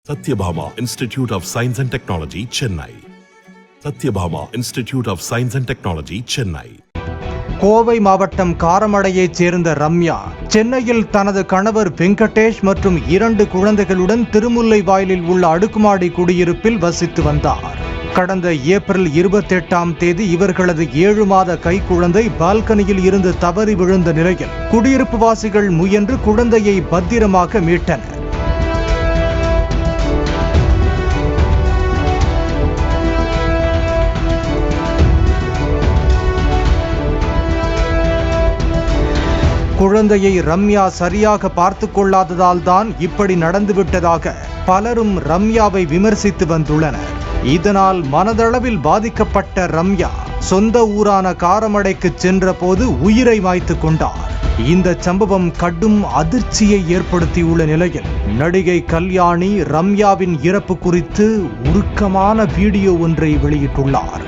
Satyabhama Institute of Science and Technology, Chennai. Satyabhama Institute of Science and Technology, Chennai. Kovai மாவட்டம் காரமடையைச் சேர்ந்த ரம்யா சென்னையில் தனது கணவர் வெங்கடேஷ் மற்றும் 2 குழந்தைகளுடன் திருமுல்லைவாயலில் உள்ள அடுக்குமாடி குடியிருப்பில் வசித்து வந்தார். கடந்த ஏப்ரல் 28ஆம் தேதி இவர்களது 7 மாத கைக்குழந்தை பால்கனியில் இருந்து தவறி விழுந்த நிலையில் குடியிருப்பு வாசிகள் முயன்று குழந்தையை பத்திரமாக மீட்டனர். குழந்தையை ரம்யா சரியாக பார்த்து கொள்ளாததால் தான் இப்படி நடந்துவிட்டதாக பலரும் ரம்யாவை விமர்சித்து வந்துள்ளனர். இதனால் மனதளவில் பாதிக்கப்பட்ட ரம்யா சொந்த ஊரான காரமடைக்கு சென்ற போது உயிரை மாய்த்து கொண்டார். இந்த சம்பவம் கடும் அதிர்ச்சியை ஏற்படுத்தியுள்ள நிலையில் நடிகை கல்யாணி ரம்யாவின் இறப்பு குறித்து உருக்கமான வீடியோ ஒன்றை வெளியிட்டுள்ளார்.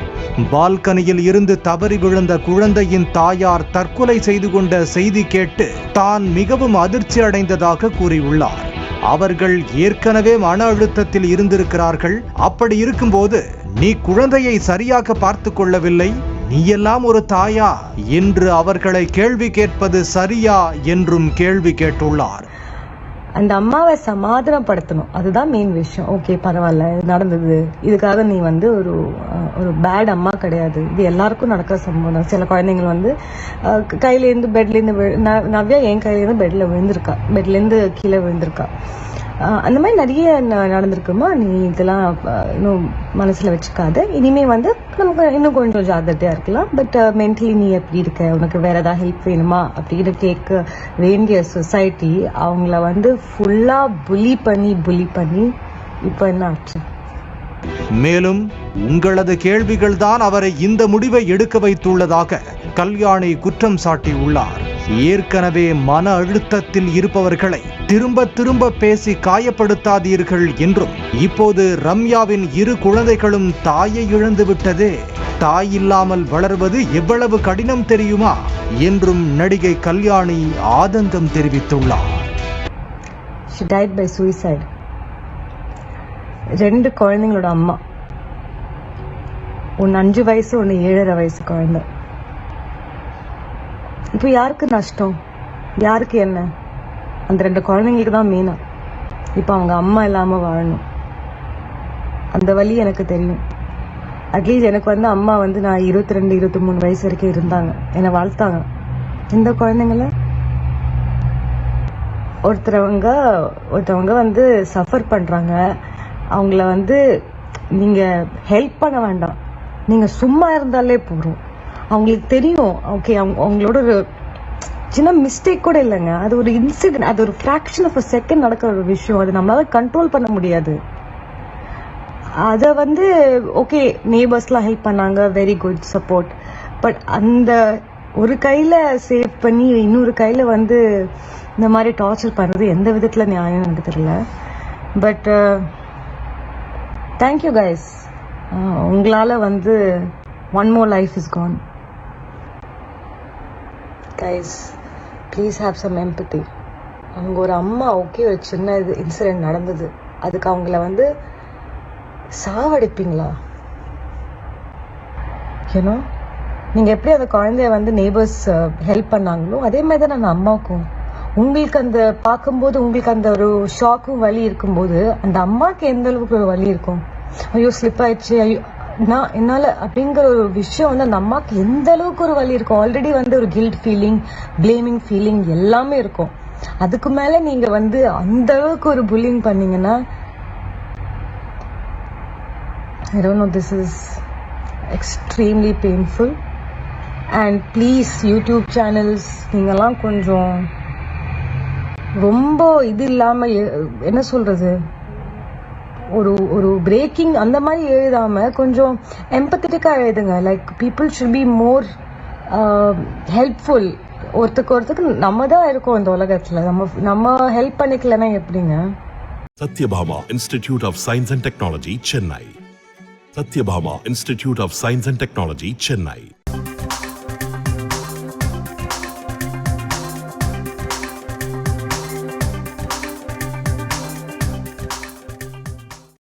பால்கனியில் இருந்து தவறி விழுந்த குழந்தையின் தாயார் தற்கொலை செய்து கொண்ட செய்தி கேட்டு தான் மிகவும் அதிர்ச்சி அடைந்ததாக கூறியுள்ளார். அவர்கள் ஏற்கனவே மன அழுத்தத்தில் இருந்திருக்கிறார்கள். அப்படி இருக்கும்போது நீ குழந்தையை சரியாக பார்த்து கொள்ளவில்லை, நீ எல்லாம் ஒரு தாயா என்று அவர்களை கேள்வி கேட்பது சரியா என்றும் கேள்வி கேட்டுள்ளார். அந்த அம்மாவை சமாதானப்படுத்தணும், அதுதான் மெயின் விஷயம். ஓகே, பரவாயில்ல, நடந்தது, இதுக்காக நீ ஒரு பேட் அம்மா கிடையாது. இது எல்லாருக்கும் நடக்கிற சம்பவம். சில குழந்தைங்க கையிலேருந்து பெட்லேருந்து நவ்யா என் கையிலேருந்து பெட்லேருந்து கீழே விழுந்திருக்கா. அந்த மாதிரி நிறைய நடந்திருக்குமா. நீ இதெல்லாம் இன்னும் மனசுல வச்சுக்காத. இனிமே நமக்கு இன்னும் கொஞ்சம் ஜாகிரதையா இருக்கலாம். பட் மென்டலி நீ எப்படி இருக்க, உனக்கு வேற ஏதாவது ஹெல்ப் வேணுமா அப்படின்னு கேட்க வேண்டிய சொசைட்டி அவங்கள ஃபுல்லா புலி பண்ணி இப்போ என்ன ஆச்சு? மேலும் உங்களது கேள்விகள் தான் அவரை இந்த முடிவை எடுக்க வைத்துள்ளதாக கல்யாணி குற்றம் சாட்டியுள்ளார். ஏற்கனவே மன அழுத்தத்தில் இருப்பவர்களை திரும்ப பேசி காயப்படுத்தாதீர்கள் என்றும், இப்போது ரம்யாவின் 2 குழந்தைகளும் தாயை இழந்து விட்டதே, தாய் இல்லாமல் வளர்வது எவ்வளவு கடினம் தெரியுமா என்றும் நடிகை கல்யாணி ஆதங்கம் தெரிவித்துள்ளார். She died by suicide. 2 குழந்தைங்களோட அம்மா. ஒன்று 5 வயசு, ஒன்று 7.5 வயசு குழந்தை. இப்போ யாருக்கு நஷ்டம், யாருக்கு என்ன? அந்த 2 குழந்தைங்களுக்கு தான் மெயினா. இப்போ அவங்க அம்மா இல்லாமல் வாழணும். அந்த வழி எனக்கு தெரியும். அட்லீஸ்ட் எனக்கு அம்மா நான் 22, 23 வயசு வரைக்கும் இருந்தாங்க, என்னை வளர்த்தாங்க. இந்த குழந்தைங்கள ஒருத்தவங்க சஃபர் பண்றாங்க. அவங்கள நீங்க ஹெல்ப் பண்ண வேண்டாம், நீங்க சும்மா இருந்தாலே போதும். அவங்களுக்கு தெரியும். ஓகே, அவங்களோட ஒரு சின்ன மிஸ்டேக் கூட இல்லைங்க, அது ஒரு இன்சிடென்ட், அது ஒரு ஃபிராக்ஷன் ஆஃப் அ செகண்ட் நடக்கிற ஒரு விஷயம். அது நம்மளால கண்ட்ரோல் பண்ண முடியாது. அதை ஓகே, நேபர்ஸ்லாம் ஹெல்ப் பண்ணாங்க, வெரி குட் சப்போர்ட். பட் அந்த ஒரு கையில சேவ் பண்ணி இன்னொரு கையில இந்த மாதிரி டார்ச்சர் பண்றது எந்த விதத்துல நியாயம் எனக்கு தெரியல. பட் தேங்க்யூ கைஸ், உங்களால one more life is gone. Guys, please have some empathy. அவங்க ஒரு அம்மா, ஓகே, ஒரு சின்ன இன்சிடென்ட் நடந்தது, அதுக்கு அவங்கள சாவடிப்பீங்களா? ஏன்னா நீங்க எப்படி அந்த குழந்தைய நேபர்ஸ் ஹெல்ப் பண்ணாங்களோ அதே மாதிரி தான் அந்த அம்மாவுக்கும். உங்களுக்கு பார்க்கும்போது உங்களுக்கு அந்த ஒரு ஷாக்கும் வலி இருக்கும்போது அந்த அம்மாவுக்கு எந்த அளவுக்கு ஒரு வலி இருக்கும். ஐயோ ஸ்லிப் ஆயிடுச்சு, ஐயோ என்னால அப்படிங்கிற ஒரு விஷயம் அந்த அம்மாவுக்கு எந்த அளவுக்கு ஒரு வலி இருக்கும். ஆல்ரெடி ஒரு கில்ட் ஃபீலிங், பிளேமிங் ஃபீலிங் எல்லாமே இருக்கும். அதுக்கு மேல நீங்க அந்த அளவுக்கு ஒரு புல்லிங் பண்ணீங்கன்னா, I don't know, this is extremely painful. And please, YouTube channels, நீங்கெல்லாம் கொஞ்சம் ரொம்ப இது இல்லாம, என்ன சொல்றது, ஒரு பிரேக்கிங் அந்த மாதிரி எழுதாம கொஞ்சம் எம்பத்தட்டிக்கா எழுதுங்க. Like people should be more helpful. ஒருத்தருக்கு நம்ம தான் இருக்கோம் இந்த உலகத்துல, நம்ம ஹெல்ப் பண்ணிக்கலன்னா எப்படிங்க? Satyabhama Institute of Science and Technology, Chennai. Satyabhama Institute of Science and Technology, Chennai.